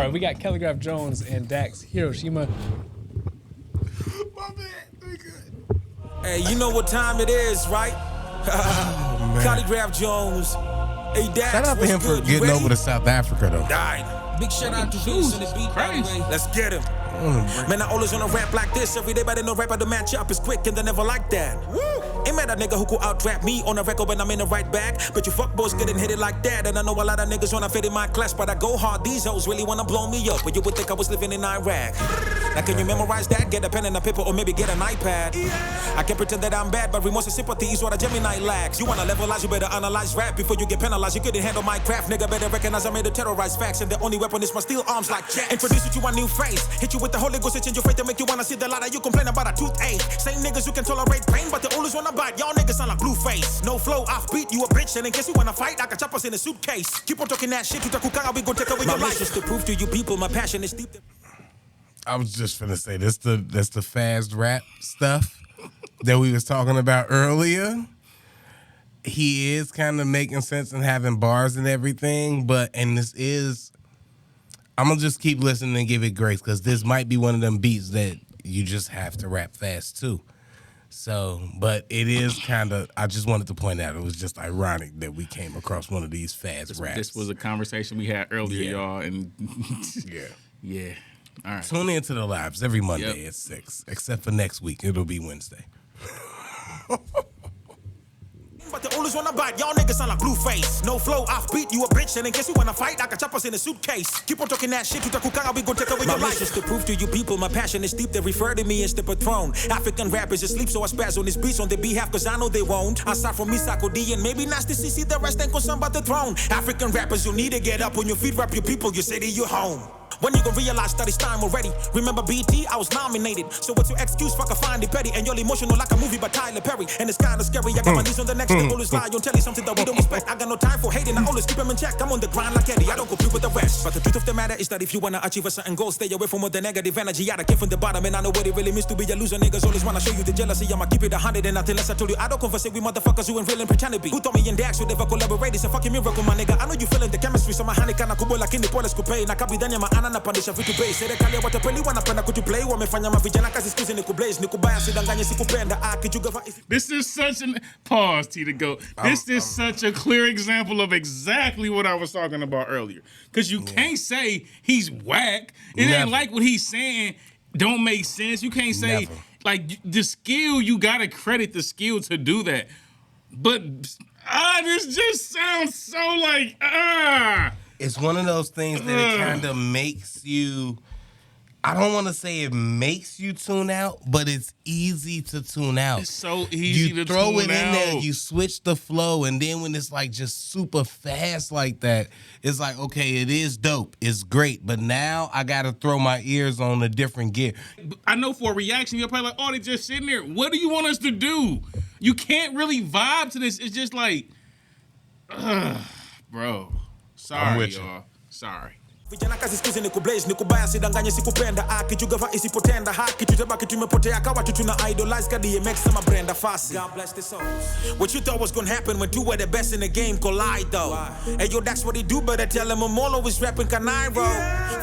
right, we got Khaligraph Jones and DAX Hiroshima. My man, we good. Hey, you know what time it is, right? Khaligraph Jones. Hey, DAX. Shout out to him for getting over to South Africa, though. Died. Big shout out to Quis on the beat, crazy. Let's get him. Man, I always wanna rap like this every day, but I know rap, but the match up is quick and they never like that. Woo! Ain't mad at nigga who could out-rap me on a record when I'm in the right bag. But you fuckboys getting hit it like that. And I know a lot of niggas wanna fit in my class, but I go hard. These hoes really wanna blow me up. But you would think I was living in Iraq. Now can you memorize that? Get a pen and a paper or maybe get an iPad. I can pretend that I'm bad, but remorse and sympathy is what a Gemini lacks. You wanna levelize, you better analyze rap before you get penalized. You couldn't handle my craft, nigga. Better recognize I made to terrorize facts. And the only weapon is my steel arms like jacks. Introduce you to a new phrase. Hit you with the Holy Ghost and change your faith to make you wanna see the light. You complain about a toothache. Same niggas who can tolerate pain, but they always wanna bite. Y'all niggas sound like Blueface. No flow, offbeat, you a bitch. And in case you wanna fight, I can chop us in a suitcase. Keep on talking that shit, we gon' take away your life. Just to prove to you people, my passion is deep. I was just finna say that's the fast rap stuff that we was talking about earlier. He is kind of making sense and having bars and everything, and this is, I'm gonna just keep listening and give it grace because this might be one of them beats that you just have to rap fast too. So, but it is kind of, I just wanted to point out, it was just ironic that we came across one of these fast raps. This was a conversation we had earlier, y'all, and yeah. All right. Tune into the lives every Monday at 6, except for next week. It'll be Wednesday. But they always wanna bite. Y'all niggas sound like Blueface. No flow, offbeat, you a bitch. And in case you wanna fight, I can chop us in a suitcase. Keep on talking that shit, we gon' take away your life. Just to prove to you people, my passion is deep. They refer to me as the patron. African rappers asleep, so I spaz on this beats on their behalf, cause I know they won't. I start from Misako D and maybe Nasty CC, the rest ain't concerned about the throne. African rappers, you need to get up on your feet, rap your people, you say that you're home. When you gon' realize that it's time already? Remember BT, I was nominated. So what's your excuse? Fuck, I find it petty. And you're emotional like a movie by Tyler Perry. And it's kinda scary, I got my knees on the next they always lie on telly, something that we don't respect. I got no time for hating, I always keep them in check. I'm on the grind like Eddie, I don't compete with the rest. But the truth of the matter is that if you wanna achieve a certain goal, stay away from all the negative energy. I came from the bottom and I know what it really means to be a loser. Niggas always wanna show you the jealousy. I'ma keep it 100 and nothing less. I told you I don't conversate with motherfuckers who ain't real and pretend to be. Who thought me and DAX would ever collaborate? It's a fucking miracle, my nigga. I know you feeling the chemistry, so my honey kana kubo like in the polis coupe. Na kabidanya maana na pandisha vitu bei. Serikali watapeli wanapenda kutuplay. Wamefanya mavijana kazi skizi ni kublaze. Ni kubaya sidanganye sikupenda. Akijuga. This is such an pause, T to go. This is such a clear example of exactly what I was talking about earlier. Because you can't say he's whack. It ain't like what he's saying don't make sense. You can't say, like, the skill, you got to credit the skill to do that. But, this just sounds so like, It's one of those things that it kind of makes you, I don't want to say it makes you tune out, but it's easy to tune out. It's so easy to tune out. You throw it in there, you switch the flow, and then when it's like just super fast like that, it's like, okay, it is dope. It's great, but now I got to throw my ears on a different gear. I know for a reaction, you're probably like, oh, they're just sitting there. What do you want us to do? You can't really vibe to this. It's just like, bro. Sorry, y'all. Sorry. Vijana kazi skizi ni kublaze, ni kubaya sidanganye sikupenda. Akijuga isipotenda haki tutabaki tumepotea kawa tuna idolize ka DMX sama Brenda Fassie. God bless the souls. What you thought was gonna happen when two were the best in the game collide though. Hey yo, that's what they do, better tell them I'm always rapping Canairo.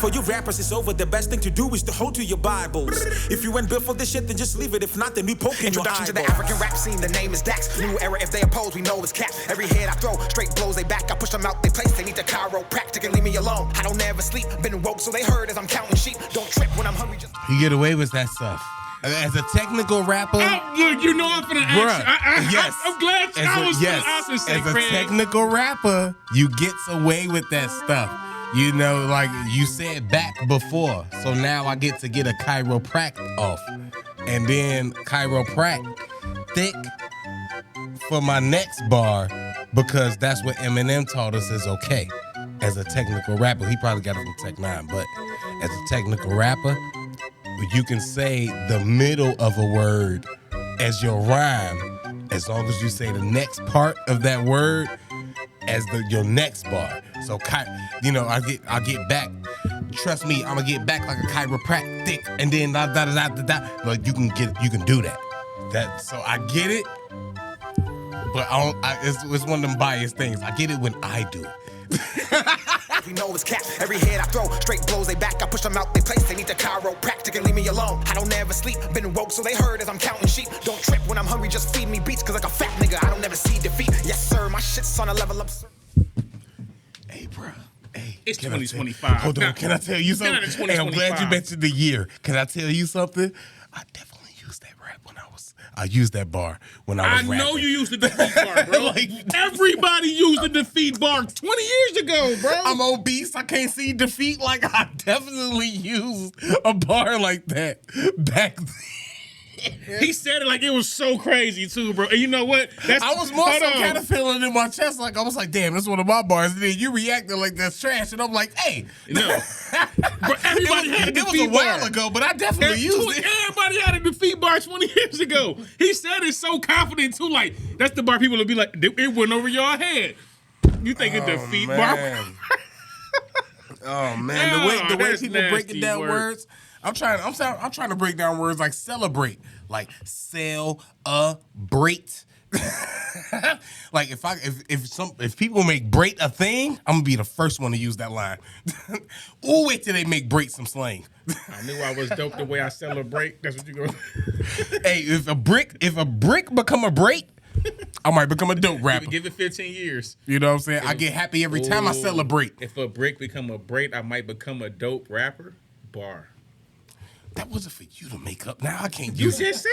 For you rappers it's over, the best thing to do is to hold to your Bibles. If you ain't built for this shit then just leave it, if not then we poke in your eyeball. Introduction to the African rap scene, the name is DAX. New era, if they oppose we know it's cap. Every head I throw, straight blows they back. I push them out they place, they need the chiropractic and leave me alone. I don't ever sleep, been woke so they heard as I'm counting sheep. Don't trip when I'm hungry, just You get away with that stuff. As a technical rapper, look, you know I'm finna ask. Yes, I'm glad I was finna ask and say, as a Craig. technical rapper, you get away with that stuff. You know, like you said back before. So now I get to get a chiropractic off, and then chiropractic for my next bar because that's what Eminem taught us is okay. As a technical rapper, he probably got it from Tech 9, but as a technical rapper, you can say the middle of a word as your rhyme, as long as you say the next part of that word as your next bar. So, I get back. Trust me, I'm gonna get back like a chiropractic, and then da da da da da. Like you can do that. So I get it, but it's one of them biased things. I get it when I do it. we know it's cap. Every head I throw, straight blows they back. I push them out they place, they need the chiropractic and leave me alone. I don't ever sleep, been woke so they heard as I'm counting sheep. Don't trip when I'm hungry, just feed me beats, cause like a fat nigga, I don't never see defeat. Yes sir, my shit's on a level up, sir. Hey, bro. Hey, It's can I 2025. hold on, can I tell you something? It's Hey, I'm glad you 2025. mentioned the year. Can I tell you something? I definitely used that rap when I used that bar when I was rapping. I know you used the defeat bar, bro. Like- Everybody used the defeat bar 20 years ago, bro. I'm obese. I can't see defeat. Like, I definitely used a bar like that back then. He said it like it was so crazy too, bro. And you know what? I was more so kind of feeling it in my chest. Like, I was like, damn, that's one of my bars. And then you reacted like that's trash. And I'm like, hey. No. Bro, everybody had a It was defeat a while bar. ago, but I definitely used it. Everybody had a defeat bar 20 years ago. He said it so confident too. Like, that's the bar people would be like, it went over your head. You think a defeat bar? Oh man, the way that's people breaking nasty down work. words. I'm trying to break down words like celebrate, like celebrate. Like if people make break a thing, I'm gonna be the first one to use that line. Ooh, wait till they make break some slang. I knew I was dope the way I celebrate. That's what you go. Hey, if a brick become a break, I might become a dope rapper. Give it 15 years. You know what I'm saying? I get happy every time I celebrate. If a brick become a break, I might become a dope rapper. Bar. That wasn't for you to make up. Now I can't You use it. just said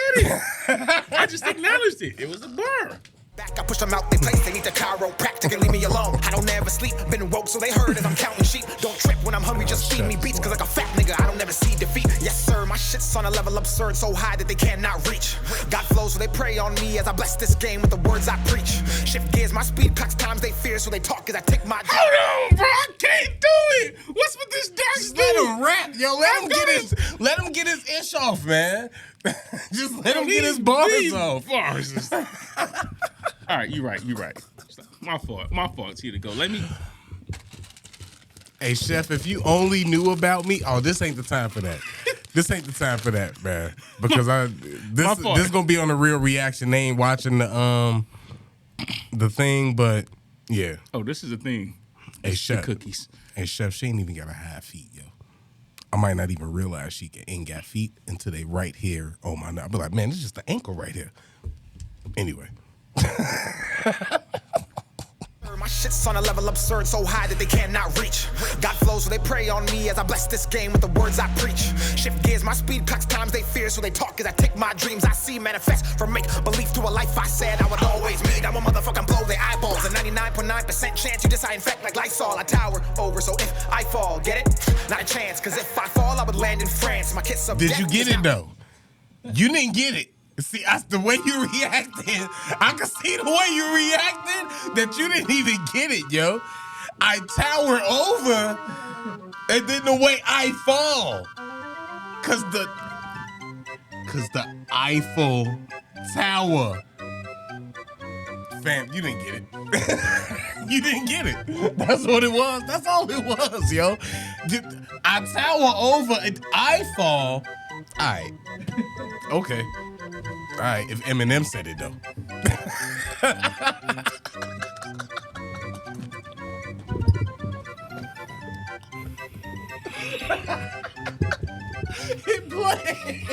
it. I just acknowledged it. It was a bar. Back, I push them out they place, they need the chiropractic and leave me alone. I don't ever sleep, been woke so they heard as I'm counting sheep. Don't trip when I'm hungry, just feed me beats, cause like a fat nigga, I don't ever see defeat. Yes sir, my shit's on a level absurd, so high that they cannot reach. God flows so they pray on me as I bless this game with the words I preach. Shift gears, my speed clocks times they fear, so they talk as I take my Hold on, bro. I can't do it. What's with this DAX Just let him rap, yo. Let him get his ish off, man. Just let him get his bars off. Bars is- All right, you're right. My fault. Here to go. Let me. Hey, Chef, if you only knew about me, this ain't the time for that. This ain't the time for that, man. Because this gonna be on the real reaction. They ain't watching the thing, but yeah. Oh, this is a thing. Hey, Chef. The cookies. Hey, Chef, she ain't even got a high feet, yo. I might not even realize she ain't got feet until they right here on my neck. I'll be like, man, it's just the ankle right here. Anyway. My shit's on a level absurd, so high that they cannot reach. God flows so they pray on me as I bless this game with the words I preach. Shift gears, my speed clocks times they fear, so they talk as I take my dreams I see manifest from make belief to a life I said I would always need. I'm a motherfucking blow their eyeballs. A 99.9% chance you just I infect like Lysol. I tower over, so if I fall, get it? Not a chance, cause if I fall, I would land in France. My kiss of Did death you get is it, not- though? You didn't get it. See, the way you reacted, I could see the way you reacted that you didn't even get it, yo. I tower over, and then the way I fall. Cause the Eiffel Tower. Fam, you didn't get it. You didn't get it. That's what it was. That's all it was, yo. I tower over and I fall. All right. Okay. All right, if Eminem said it, though. Hit play.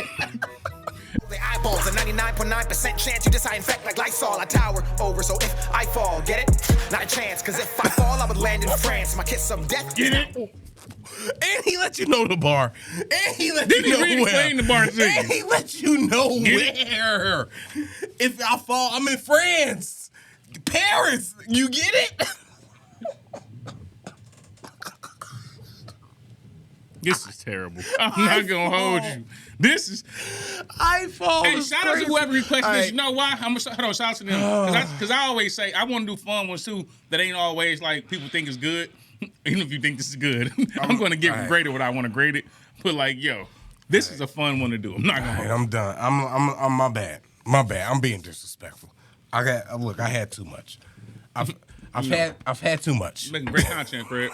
The eyeballs, a 99.9% chance you decide infect like Lysol. I tower over, so if I fall, get it? Not a chance, cause if I fall, I would land in France. My kiss of death. Get it? And he let you know the bar. And he let Didn't you he know where. re-explain the bar to you? And he let you know Get where. If I fall, I'm in France. Paris. You get it? This is terrible. I'm not gonna hold you. This is. I fall. Hey, is shout out to crazy. whoever requested All this. right. You know why? Hold on, shout out to them. Because I always say, I want to do fun ones too that ain't always like people think is good. Even if you think this is good. I'm going to give it graded what I want to grade it. But like, yo, this is a fun one to do. I'm not going All to right, I'm done. I'm my bad. My bad. I'm being disrespectful. I had too much. I've had too much. Making great content, Fred.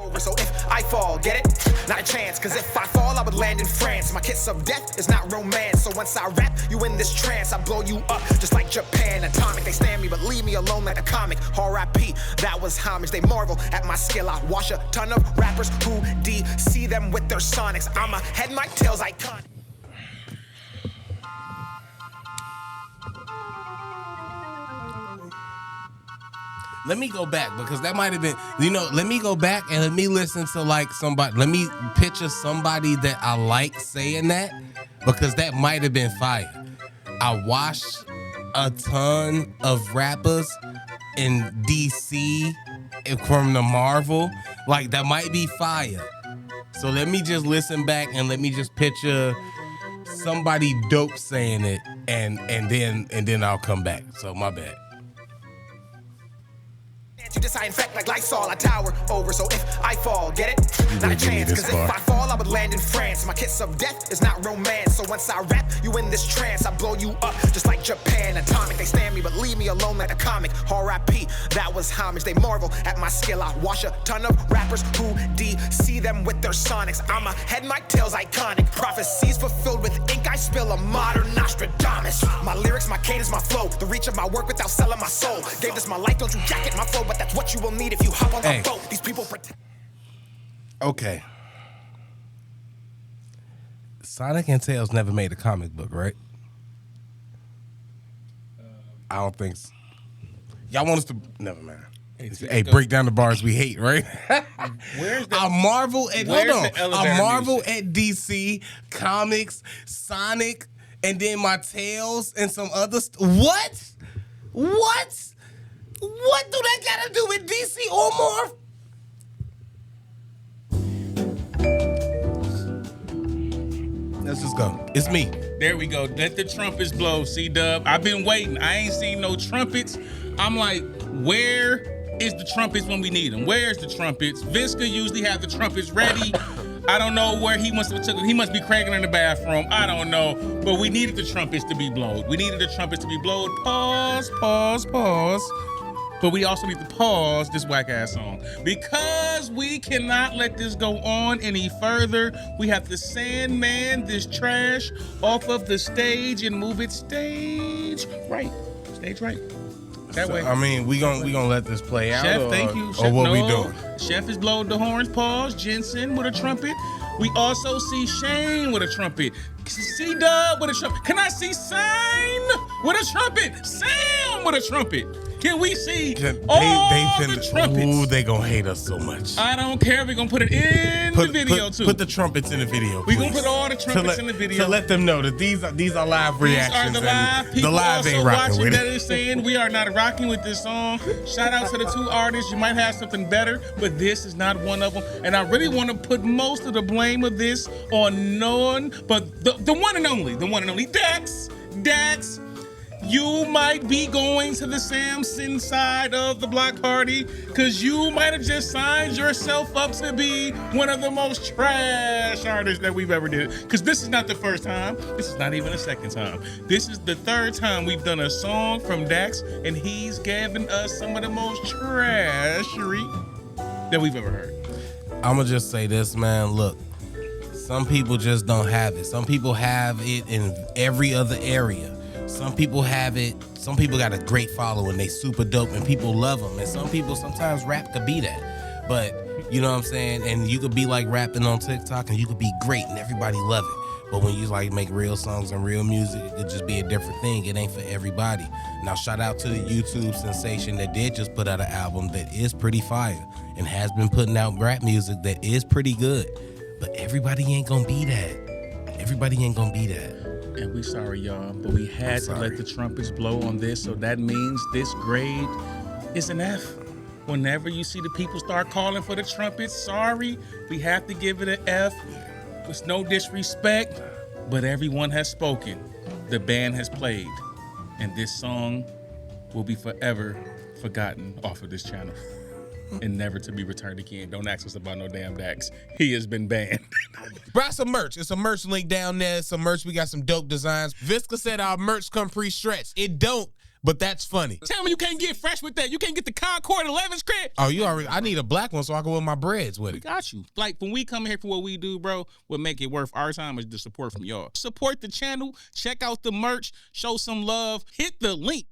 Over, so if I fall, get it? Not a chance, cause if I fall, I would land in France. My kiss of death is not romance. So once I rap, you in this trance, I blow you up, just like Japan. Atomic, they stand me, but leave me alone like a comic. R.I.P., that was homage. They marvel at my skill. I wash a ton of rappers who DC them with their sonics. I'm a head, my tail's iconic. Let me go back because that might have been, let me go back and let me listen to like somebody, let me picture somebody that I like saying that because that might have been fire. I watched a ton of rappers in DC from the Marvel, like that might be fire. So let me just listen back and let me just picture somebody dope saying it and then I'll come back. So my bad. You decide infect like Lysol, I tower over. So if I fall, get it? Not a chance, cause if I fall, I would land in France. My kiss of death is not romance. So once I rap, you in this trance, I blow you up, just like Japan. Atomic, they stand me, but leave me alone like a comic. R.I.P., that was homage. They marvel at my skill. I wash a ton of rappers who DC them with their sonics. I'm a head, my tail's iconic. Prophecies fulfilled with ink, I spill a modern Nostradamus. My lyrics, my cadence, my flow, the reach of my work without selling my soul. Gave this my life, don't you jacket my flow, but that's what you will need if you hop on the boat. These people pretend. Okay. Sonic and Tails never made a comic book, right? I don't think so. Y'all want us to... Never mind. Hey, break down the bars we hate, right? Where's the... I marvel at... Where's Hold on. the elevator I marvel music? at DC, comics, Sonic, and then my Tails and some other... What? What? What do that got to do with DC or Marvel? Let's just go. It's me. There we go. Let the trumpets blow, C-Dub. I've been waiting. I ain't seen no trumpets. I'm like, where is the trumpets when we need them? Where's the trumpets? Visca usually have the trumpets ready. I don't know where he must have took it. He must be cranking in the bathroom. I don't know. But we needed the trumpets to be blown. We needed the trumpets to be blown. Pause, pause, pause. But we also need to pause this whack-ass song because we cannot let this go on any further. We have to Sandman this trash off of the stage and move it stage right. Stage right. That way. I mean, we gonna let this play out. Chef, thank you. Chef, or what we doing? Chef is blowing the horns. Pause. Jensen with a trumpet. We also see Shane with a trumpet. C-Dub with a trumpet. Can I see Sign with a trumpet? Sam with a trumpet. Can we see all the trumpets? Ooh, they gonna hate us so much. I don't care. We're gonna put it in the video too. Put the trumpets in the video. We're gonna put all the trumpets in the video. To let them know that these are live reactions. These are the live. People the live also ain't rocking watching with that it. is saying we are not rocking with this song. Shout out to the two artists. You might have something better, but this is not one of them. And I really want to put most of the blame of this on none but the one and only DAX. DAX. You might be going to the Samson side of the block party because you might have just signed yourself up to be one of the most trash artists that we've ever did. Because this is not the first time. This is not even the second time. This is the third time we've done a song from Dax, and he's given us some of the most trashery that we've ever heard. I'm going to just say this, man. Look, some people just don't have it. Some people have it in every other area. Some people have it. Some people got a great following. They super dope and people love them. And some people, sometimes rap could be that. But you know what I'm saying? And you could be like rapping on TikTok and you could be great and everybody love it. But when you like make real songs and real music, it could just be a different thing. It ain't for everybody. Now shout out to the YouTube sensation that did just put out an album that is pretty fire and has been putting out rap music that is pretty good. But everybody ain't gonna be that. Everybody ain't gonna be that. And we sorry, y'all, but we had to let the trumpets blow on this, so that means this grade is an F. Whenever you see the people start calling for the trumpets, sorry, we have to give it an F. It's no disrespect, but everyone has spoken. The band has played, and this song will be forever forgotten off of this channel and never to be returned again. Don't ask us about no damn Dax. He has been banned. Buy some merch. It's a merch link down there. Some merch. We got some dope designs. Visca said our merch come pre-stretched. It don't, But that's funny. Tell me you can't get fresh with that. You can't get the Concord 11 script. Oh, you already. I need a black one so I can wear my breads with it. Got you. Like when we come here for what we do, bro, what make it worth our time is the support from y'all. Support the channel. Check out the merch. Show some love. Hit the link